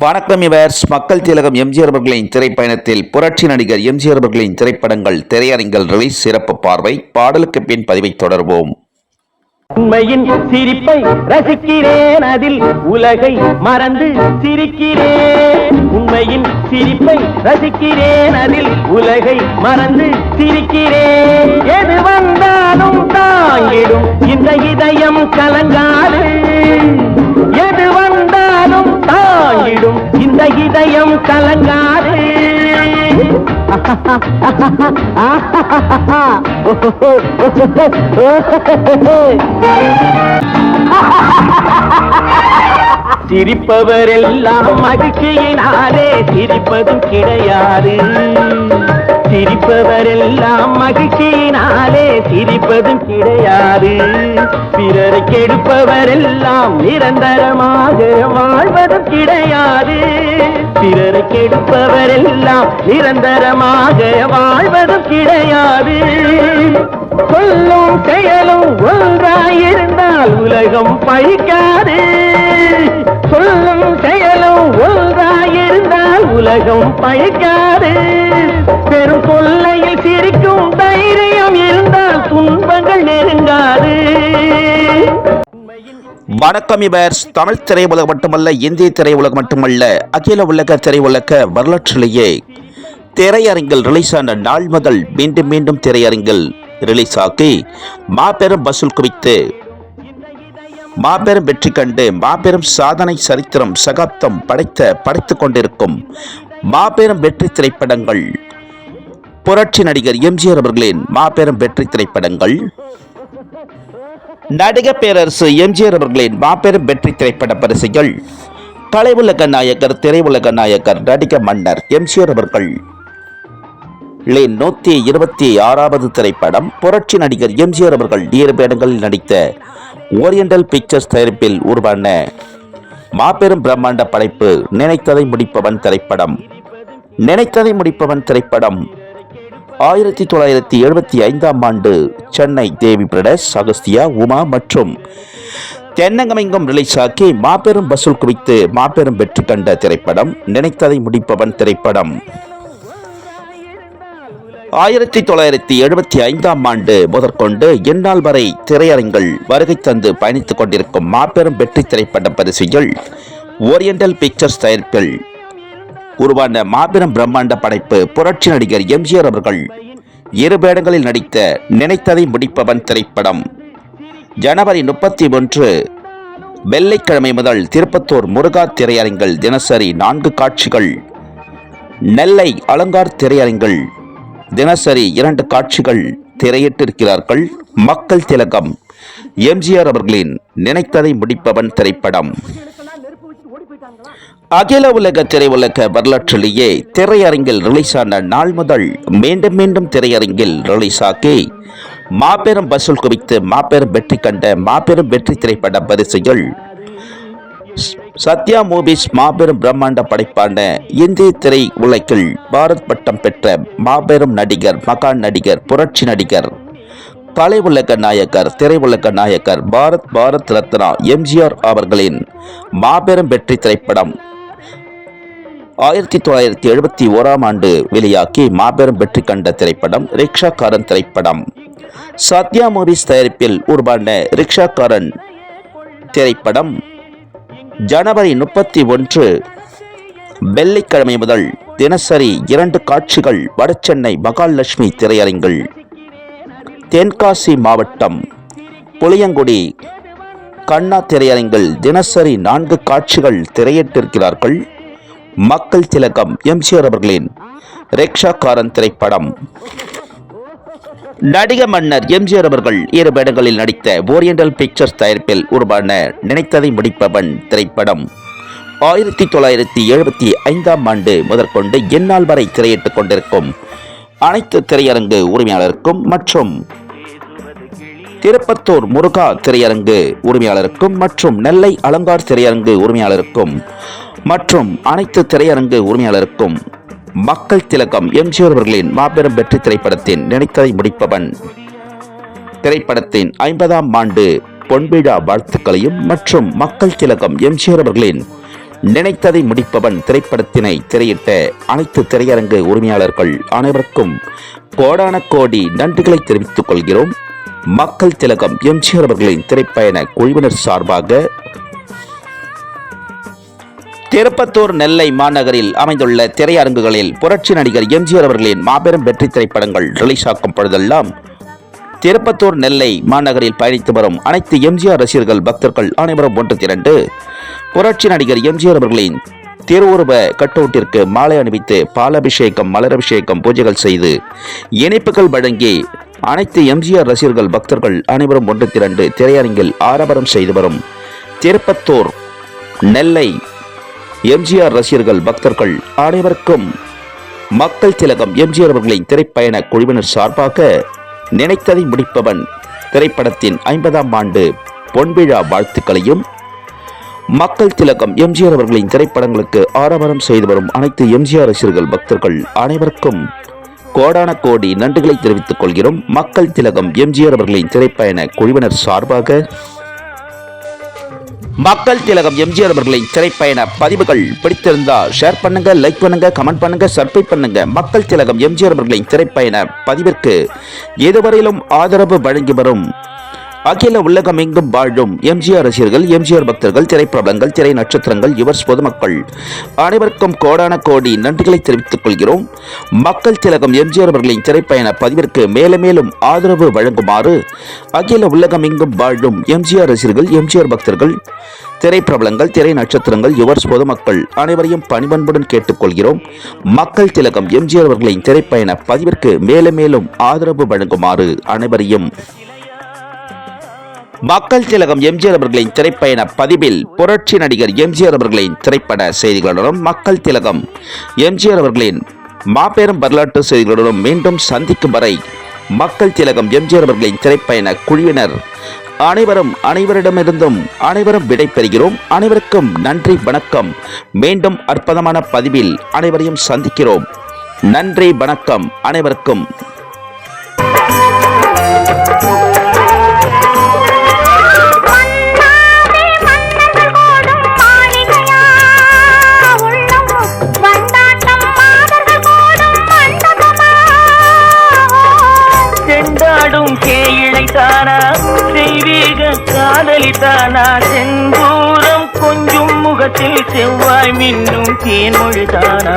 வணக்கம் இவர்ஸ். மக்கள் திலகம் எம்ஜிஆர் அவர்களின் திரைப்பயணத்தில் புரட்சி நடிகர் எம்ஜிஆர் அவர்களின் திரைப்படங்கள் திரையரங்கில் ரிலீஸ் சிறப்பு பார்வை. பாடலுக்கு பின் பதிவை தொடர்வோம். உண்மையின் சிரிப்பை ரசிக்கிறேன், அதில் உலகை மறந்து சிரிக்கிறேன். உண்மையின் சிரிப்பை ரசிக்கிறேன், அதில் உலகை மறந்து சிரிக்கிறேன். எது வந்தாலும் தாங்கிடும் இந்த இதயம் கலங்காது. எது வந்தாலும் தாங்கிடும் இந்த இதயம் கலங்காது. சிரிப்பவரெல்லாம் மகிழ்ச்சியினாலே சிரிப்பதும் கிடையாது. சிரிப்பவரெல்லாம் மகிழ்ச்சியினாலே சிரிப்பதும் கிடையாது. பிறரை கெடுப்பவரெல்லாம் நிரந்தரமாக வாழ்வதும் கிடையாது. பிறரை கெடுப்பவரெல்லாம் நிரந்தரமாக வாழ்வதும் கிடையாது. சொல்லும் செயலும் ஒன்றாயிருந்தால் உலகம் பழிக்காது. சொல்லும் செயலும் ஒன்றாயிருந்தால் உலகம் பழிக்காது. பெரும் கொள்ளையில் சிரிக்கும் தைரியம் இருந்தால் துன்பங்கள் நெருங்காது. வணக்கம் இவர்ஸ். தமிழ் திரையுலகம் மட்டுமல்ல, இந்திய திரையுலகம் மட்டுமல்ல, அகில உலக திரையுலக வரலாற்றிலேயே திரையரங்கில் ரிலீஸ் ஆன நாள் முதல் மீண்டும் மீண்டும் திரையரங்கில் ரிலீஸ் ஆகி மாபெரும் வசூல் குவித்து மாபெரும் வெற்றி கண்டு மாபெரும் சாதனை சரித்திரம் சகாப்தம் படைத்துக் கொண்டிருக்கும் மாபெரும் வெற்றி திரைப்படங்கள் புரட்சி நடிகர் எம்ஜிஆர் அவர்களின் மாபெரும் வெற்றி திரைப்படங்கள். நடிகர் பேரரசு எம்ஜிஆர் அவர்களின் மாபெரும் வெற்றி திரைப்பட பரிசுகள். கலையுலக நாயகர், திரையுலக நாயகர், நடிக மன்னர் எம்ஜிஆர் அவர்கள் 126வது திரைப்படம். புரட்சி நடிகர் எம்ஜிஆர் அவர்கள் 7 வேடங்களில் நடித்த ஓரியண்டல் பிக்சர்ஸ் தயாரிப்பில் உருவான மாபெரும் பிரம்மாண்ட படைப்பு நினைத்ததை முடிப்பவன் திரைப்படம். நினைத்ததை முடிப்பவன் திரைப்படம் 1975ஆம் ஆண்டு சென்னை தேவி பிரதர்ஸ், அகஸ்தியா, உமா மற்றும் தென்னங்கமெங்கும் ரிலீஸ் ஆகி மாபெரும் வசூல் குவித்து மாபெரும் வெற்றி கண்ட திரைப்படம் நினைத்ததை முடிப்பவன் திரைப்படம். 1975ஆம் ஆண்டு முதற்கொண்டு இந்நாள் வரை திரையரங்கில் வருகை தந்து பயணித்துக் கொண்டிருக்கும் மாபெரும் வெற்றி திரைப்பட பரிசுகள் ஓரியண்டல் பிக்சர்ஸ் தயாரிப்பில் உருவான மாபெரும் பிரம்மாண்ட படைப்பு புரட்சி நடிகர் எம்ஜிஆர் அவர்கள் 2 வேடங்களில் நடித்த நினைத்ததை முடிப்பவன் திரைப்படம். ஜனவரி 31 வெள்ளிக்கிழமை முதல் திருப்பத்தூர் முருகா திரையரங்கில் தினசரி 4 காட்சிகள், நெல்லை அலங்கார் திரையரங்கில் தினசரி 2 காட்சிகள் திரையிட்டிருக்கிறார்கள். மக்கள் திலகம் எம்ஜிஆர் அவர்களின் நினைத்ததை முடிப்பவன் திரைப்படம் அகில உலக திரையுலக வரலாற்றிலேயே திரையரங்கில் ரிலீஸ் ஆன நாள் முதல் மீண்டும் மீண்டும் திரையரங்கில் ரிலீஸ் ஆகி மாபெரும் வசூல் குவித்து மாபெரும் வெற்றி கண்ட மாபெரும் வெற்றி திரைப்பட பரிசுகள். சத்யா மூவிஸ் மாபெரும் பிரம்மாண்ட படைப்பான இந்திய திரை உலகில் பாரத் பட்டம் பெற்ற மாபெரும் நடிகர், மகான் நடிகர், புரட்சி நடிகர், கலை உலக நாயகர், திரையுலக நாயகர், பாரத் ரத்னா எம்ஜிஆர் அவர்களின் மாபெரும் வெற்றி திரைப்படம் 1971ஆம் ஆண்டு வெளியாகி மாபெரும் வெற்றி கண்ட திரைப்படம் ரிக்ஷாக்காரன் திரைப்படம். சத்யா மூவிஸ் தயாரிப்பில் உருவான ரிக்ஷாக்காரன் திரைப்படம் ஜனவரி 31 வெள்ளிக்கிழமை முதல் தினசரி 2 காட்சிகள் வடசென்னை மகாலட்சுமி திரையரங்கில், தென்காசி மாவட்டம் புளியங்குடி கண்ணா திரையரங்கில் தினசரி 4 காட்சிகள் திரையிட்டிருக்கிறார்கள். மக்கள் திலகம் எம்ஜிஆர் அவர்களின் ரிக்ஷாக்காரன் திரைப்படம். நடிக மன்னர் எம்ஜிஆர் அவர்கள் 2 வேடங்களில் நடித்த ஓரியண்டல் பிக்சர்ஸ் தயாரிப்பில் உருவான நினைத்ததை முடிப்பவன் திரைப்படம் 1975ஆம் ஆண்டு முதற்கொண்டு இந்நாள் வரை திரையிட்டுக் கொண்டிருக்கும் அனைத்து திரையரங்கு உரிமையாளருக்கும் மற்றும் திருப்பத்தூர் முருகா திரையரங்கு உரிமையாளருக்கும் மற்றும் நெல்லை அலங்கார் திரையரங்கு உரிமையாளருக்கும் மற்றும் அனைத்து திரையரங்கு உரிமையாளருக்கும் மக்கள் திலகம் எம்ஜிஆர் அவர்களின் மாபெரும் வெற்றி திரைப்படத்தின் நினைத்ததை முடிப்பவன் திரைப்படத்தின் 50ஆம் ஆண்டு பொன்விழா வாழ்த்துக்களையும் மற்றும் மக்கள் திலகம் எம்ஜிஆர் அவர்களின் நினைத்ததை முடிப்பவன் திரைப்படத்தினை திரையிட்ட அனைத்து திரையரங்கு உரிமையாளர்கள் அனைவருக்கும் கோடான கோடி நன்றிகளை தெரிவித்துக் கொள்கிறோம். மக்கள் திலகம் எம்ஜிஆர் அவர்களின் திரைப்பயண குழுவினர் சார்பாக திருப்பத்தூர், நெல்லை மாநகரில் அமைந்துள்ள திரையரங்குகளில் புரட்சி நடிகர் எம்ஜிஆர் அவர்களின் மாபெரும் வெற்றி திரைப்படங்கள் ரிலீஸ் ஆகும் பொழுதெல்லாம் திருப்பத்தூர், நெல்லை மாநகரில் பயணித்து வரும் அனைத்து எம்ஜிஆர் ரசிகர்கள் பக்தர்கள் அனைவரும் ஒன்று திரண்டு புரட்சி நடிகர் எம்ஜிஆர் அவர்களின் திருவுருவ கட்டவுட்டிற்கு மாலை அணிவித்து பாலாபிஷேகம், மலரபிஷேகம், பூஜைகள் செய்து இனிப்புகள் வழங்கி அனைத்து எம்ஜிஆர் ரசிகர்கள் பக்தர்கள் அனைவரும் ஒன்று திரண்டு திரையரங்கில் ஆரவாரம் செய்து வரும் திருப்பத்தூர், நெல்லை எம்ஜிஆர் ரசிகர்கள் பக்தர்கள் அனைவருக்கும் மக்கள் திலகம் எம்ஜிஆர் அவர்களின் திரைப்பயண குழுவினர் சார்பாக நினைத்ததை முடிப்பவன் திரைப்படத்தின் 50ஆம் ஆண்டு பொன்விழா வாழ்த்துக்களையும், மக்கள் திலகம் எம்ஜிஆர் அவர்களின் திரைப்படங்களுக்கு ஆரவாரம் செய்து வரும் அனைத்து எம்ஜிஆர் ரசிகர்கள் பக்தர்கள் அனைவருக்கும் கோடான கோடி நன்றிகளை தெரிவித்துக் கொள்கிறோம். மக்கள் திலகம் எம்ஜிஆர் அவர்களின் திரைப்பயண குழுவினர் சார்பாக மக்கள் திலகம் எம்ஜிஆர் அவர்களின் திரைப்பயண பதிவுகள் பிடித்திருந்தால் ஷேர் பண்ணுங்க, லைக் பண்ணுங்க, கமெண்ட் பண்ணுங்க, சப்ஸ்கிரைப் பண்ணுங்க. மக்கள் திலகம் எம்ஜிஆர் அவர்களின் திரைப்பயண பதிவிற்கு இதுவரையிலும் ஆதரவு வழங்கி வரும் அகில உலகம் எங்கும் வாழும் எம்ஜிஆர் ரசிகர்கள், எம்ஜிஆர் பக்தர்கள், திரைப்பிரபலங்கள், திரை நட்சத்திரங்கள், யுவர்ஸ் பொதுமக்கள் அனைவருக்கும் கோடான கோடி நன்றிகளை தெரிவித்துக் கொள்கிறோம். மக்கள் திலகம் எம்ஜிஆர் அவர்களின் திரைப்பயண பதிவிற்கு மேலும் மேலும் ஆதரவு வழங்குமாறு அகில உலகம் எங்கும் வாழும் எம்ஜிஆர் ரசிகர்கள், எம்ஜிஆர் பக்தர்கள், திரைப்பிரபலங்கள், திரை நட்சத்திரங்கள், யுவர்ஸ் பொதுமக்கள் அனைவரையும் பணிவன்புடன் கேட்டுக்கொள்கிறோம். மக்கள் திலகம் எம்ஜிஆர் அவர்களின் திரைப்பயண பதிவிற்கு மேலும் மேலும் ஆதரவு வழங்குமாறு அனைவரையும் மக்கள் திலகம் எம்ஜிஆர் அவர்களின் திரைப்பயண பதிவில் புரட்சி நடிகர் எம்ஜிஆர் அவர்களின் திரைப்பட செய்திகளுடனும் மக்கள் திலகம் எம்ஜிஆர் அவர்களின் மாபெரும் வரலாற்று செய்திகளுடனும் மீண்டும் சந்திக்கும் வரை மக்கள் திலகம் எம்ஜிஆர் அவர்களின் திரைப்பயண குழுவினர் அனைவரிடமிருந்தும் விடை பெறுகிறோம். அனைவருக்கும் நன்றி, வணக்கம். மீண்டும் அற்புதமான பதிவில் அனைவரையும் சந்திக்கிறோம். நன்றி, வணக்கம். அனைவருக்கும் தெய்வீக காதலித்தானா, செந்தூரம் கொஞ்சம் முகத்தில் செவ்வாய் மின்னும் தேன்மொழிதானா,